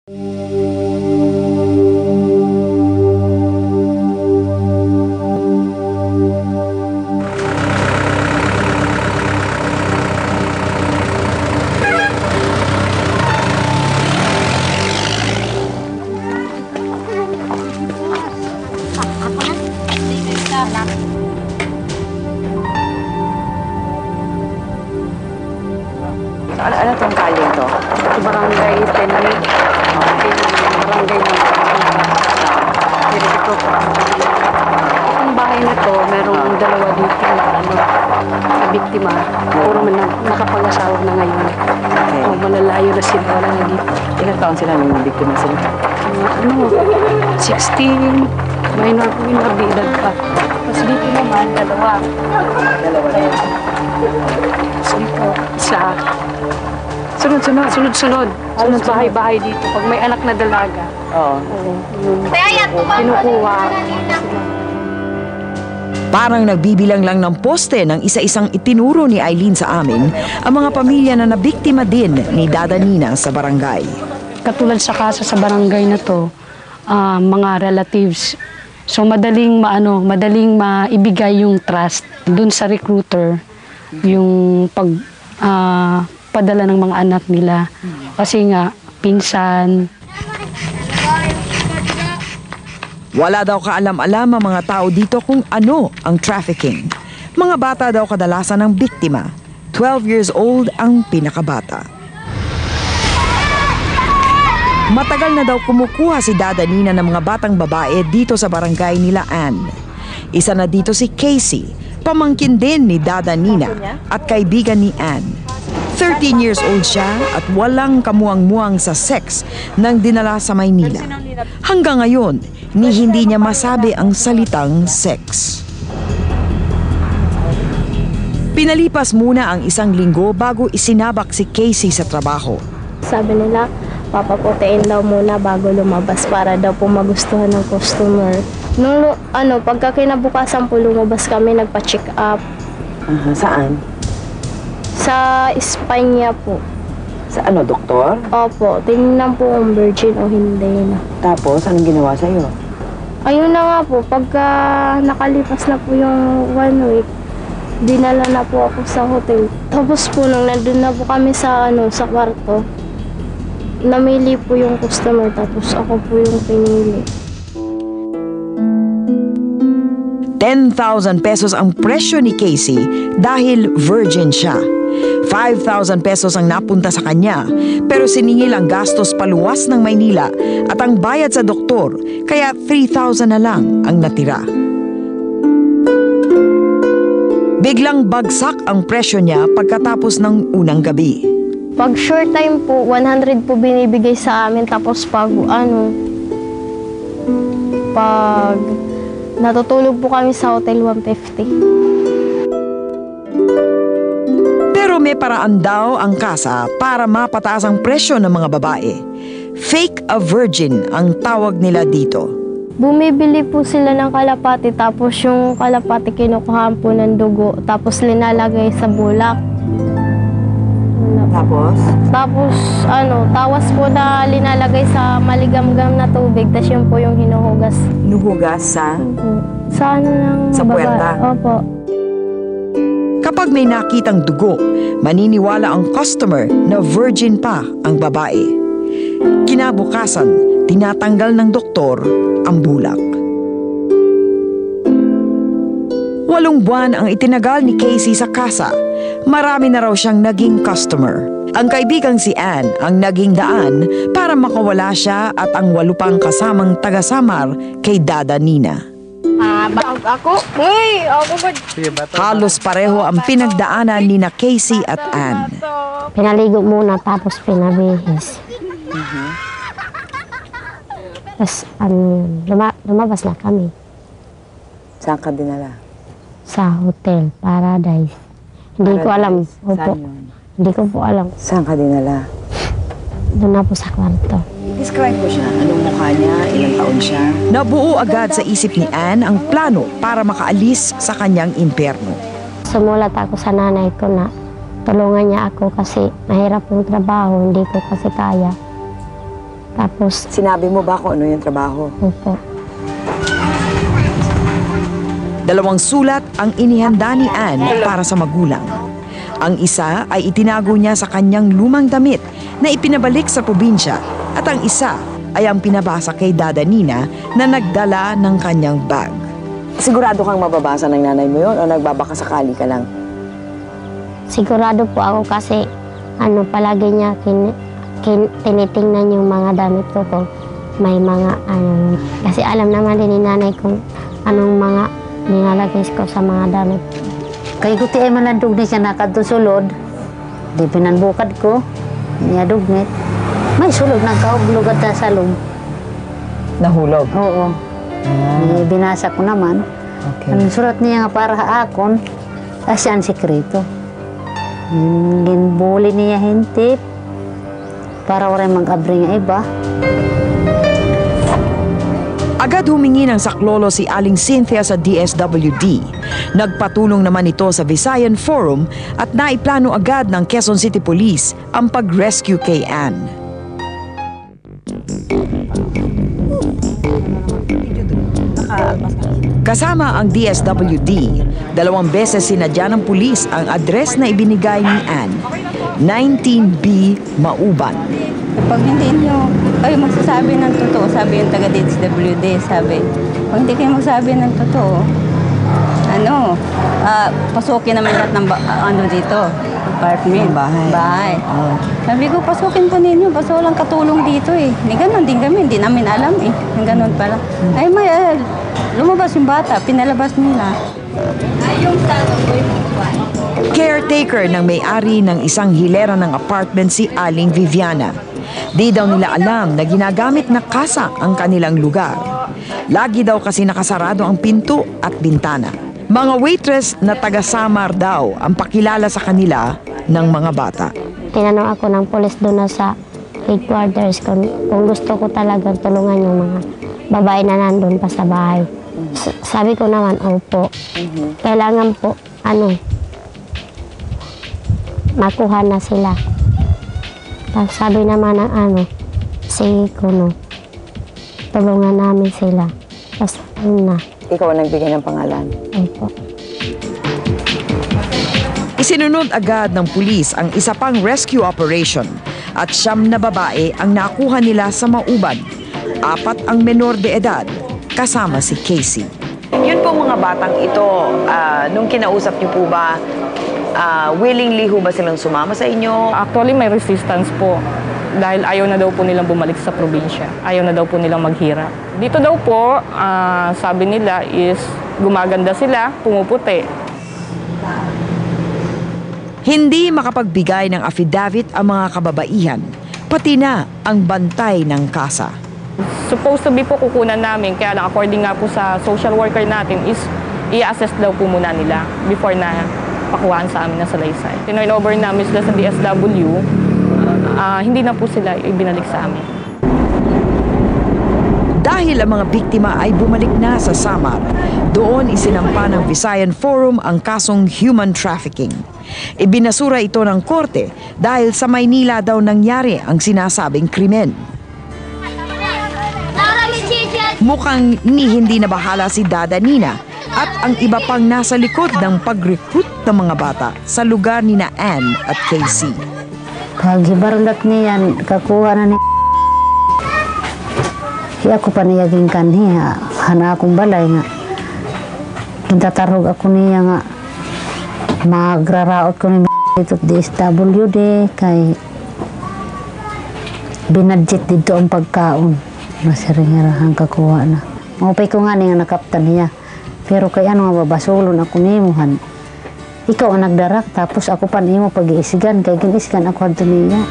Ano tong kaling to? Barangay Tenay. Barangay ng Ang bahay na to, merong dalawa dito na biktima. Puro man nakapag-asawa na ngayon. Okay. Malalayo na sila, wala na dito. Ilang taon sila nung biktima sila? 16, minor de edad pa. Tapos dito naman, dalawa. Tapos dito, isa. Sunod-sunod. Bahay-bahay dito. Pag may anak na dalaga. Oo. Kinukuha. Parang nagbibilang lang ng poste ng isa-isang itinuro ni Eileen sa amin ang mga pamilya na nabiktima din ni Dada Nina sa barangay. Katulad sa kaso sa barangay na to, mga relatives. So madaling maibigay yung trust dun sa recruiter, yung padala ng mga anak nila. Kasi nga, pinsan. Wala daw kaalam-alam ang mga tao dito kung ano ang trafficking. Mga bata daw kadalasan ng biktima. 12 years old ang pinakabata. Matagal na daw kumukuha si Dada Nina ng mga batang babae dito sa barangay nila Ann. Isa na dito si Casey, pamangkin din ni Dada Nina at kaibigan ni Ann. 13 years old siya at walang kamuang-muang sa sex nang dinala sa Maynila. Hanggang ngayon, ni hindi niya masabi ang salitang sex. Pinalipas muna ang isang linggo bago isinabak si Casey sa trabaho. Sabi nila, papaputiin daw muna bago lumabas para daw po magustuhan ng customer. Nung pagka kinabukasan po lumabas kami, nagpa-check up. Saan? Sa Espanya po. Sa doktor? Opo, tingnan po kung virgin o hindi na. Tapos, anong ginawa sa'yo? Ayun na nga po, pagka nakalipas na po yung 1 week, dinala na po ako sa hotel. Tapos po, nung nandun na po kami sa kwarto, namili po yung customer, tapos ako po yung pinili. 10,000 pesos ang presyo ni Casey dahil virgin siya. 5,000 pesos ang napunta sa kanya, pero siningil ang gastos paluwas ng Maynila at ang bayad sa doktor, kaya 3,000 na lang ang natira. Biglang bagsak ang presyo niya pagkatapos ng unang gabi. Pag short time po, 100 po binibigay sa amin, tapos pag natutulog po kami sa hotel, 150. Pero may paraan daw ang kasa para mapataas ang presyo ng mga babae. Fake a virgin ang tawag nila dito. Bumibili po sila ng kalapati, tapos yung kalapati kinukuhaan po ng dugo, tapos linalagay sa bulak. Tapos? Tapos, tawas po na linalagay sa maligamgam na tubig, tapos yun po yung hinuhugas. Nuhugas sa? Sa Sa puwerta? Opo. Kapag may nakitang dugo, maniniwala ang customer na virgin pa ang babae. Kinabukasan, tinatanggal ng doktor ang bulak. 8 buwan ang itinagal ni Casey sa kasa. Marami na raw siyang naging customer. Ang kaibigang si Ann ang naging daan para makawala siya at ang 8 pang kasamang taga-Samar kay Dada Nina. Halos pareho ang pinagdaanan ni na Casey at Ann. Pinaligo muna, tapos pinabihis. Tapos, lumabas na kami Saan ka dinala? sa Hotel Paradise. Hindi ko alam. Opo. Saan yun? Hindi ko po alam. Saan ka dinala? Doon na po sa kwarto. Describe mo siya. Anong mukha niya? Ilang taon siya? Nabuo agad sa isip ni Ann ang plano para makaalis sa kanyang impyerno. Sumulat ako sa nanay ko na tulungan niya ako kasi mahirap yung trabaho, hindi ko kasi kaya. Tapos, Sinabi mo ba kung ano yung trabaho? opo. 2 sulat ang inihanda ni Anne para sa magulang. Ang isa ay itinago niya sa kanyang lumang damit na ipinabalik sa probinsya at ang isa ay ang pinabasa kay Dada Nina na nagdala ng kanyang bag. Sigurado kang mababasa ng nanay mo yun o nagbabakasakali ka lang? Sigurado po ako kasi palagi niya tinitingnan yung mga damit ko kung may mga kasi alam naman din ni nanay kung anong mga nilalagay ko sa mga damit. Kay kuti ay malandog ni siya nakatusulod. Di pinanbukad ko. Niya dugnit. May sulod nagkahublog at sa loob. Nahulog? Oo. Binasa ko naman. Okay. Ang surat niya nga para akon, asya ang sekreto. Ginbuli niya hintip para wala mag-abri nga iba. Agad humingi ng saklolo si Aling Cynthia sa DSWD. Nagpatulong naman ito sa Visayan Forum at naiplano agad ng Quezon City Police ang pag-rescue kay Anne. Kasama ang DSWD, 2 beses sinadya ng pulis ang address na ibinigay ni Anne, 19B Mauban. Pag hindi nyo kayo magsasabi ng totoo, sabi yung taga-DSWD, sabi, pag hindi kayo magsabi ng totoo, pasukin naman lahat ng dito, apartment, bahay. Sabi ko, pasukin po ninyo, basta walang katulong dito eh. Ganon din kami, hindi namin alam eh. Ganon pala. Ay, lumabas yung bata, pinalabas nila. Caretaker ng may-ari ng isang hilera ng apartment si Aling Viviana. Di daw nila alam na ginagamit na kasa ang kanilang lugar. Lagi daw kasi nakasarado ang pinto at bintana. Mga waitress na taga-Samar daw ang pakilala sa kanila ng mga bata. Tinanong ako ng pulis doon na sa headquarters kung gusto ko talagang tulungan yung mga babae na nandun pa sa bahay. Sabi ko naman, opo. Kailangan po, makuha na sila. Tapos sabi naman ng sige ko, tulungan namin sila. Tapos na. Ikaw ang nagbigay ng pangalan? Opo. Isinunod agad ng pulis ang isa pang rescue operation at 9 na babae ang nakuha nila sa Mauban. 4 ang menor de edad, kasama si Casey. Yun po mga batang ito, nung kinausap niyo po ba, willingly ho ba silang sumama sa inyo? Actually, may resistance po dahil ayaw na daw po nilang bumalik sa probinsya. Ayaw na daw po nilang maghirap. Dito daw po, sabi nila is gumaganda sila, pumuputi. Hindi makapagbigay ng affidavit ang mga kababaihan, pati na ang bantay ng kasa. Supposed to be po kukunan namin, kaya lang according nga po sa social worker natin is i-assess daw po muna nila before na pakuhaan sa amin na salaysay. Turn over namin sila sa DSW, hindi na po sila ibinalik sa amin. Dahil ang mga biktima ay bumalik na sa Samar, doon isinampa ng Visayan Forum ang kasong human trafficking. Ibinasura ito ng korte dahil sa Maynila daw nangyari ang sinasabing krimen. Mukhang hindi na bahala si Dada Nina at ang iba pang nasa likod ng pag-recruit ng mga bata sa lugar ni na Anne at Casey. Pag ibarulat niyan, kakuha na ni ako pa niyaging kanhi, hana akong balay nga. Kintatarog ako niya nga, magraraot ko ni dito DSWD, kay binadget dito ang pagkaon. Masiringirahang kakuha na. Maupay ko nga niya nakaptan niya. Pero kay nga babasulon ako nimuhan. Ikaw ang nagdarak, tapos ako pa nimo pag-iisigan, kay ginisigan ako adto niya.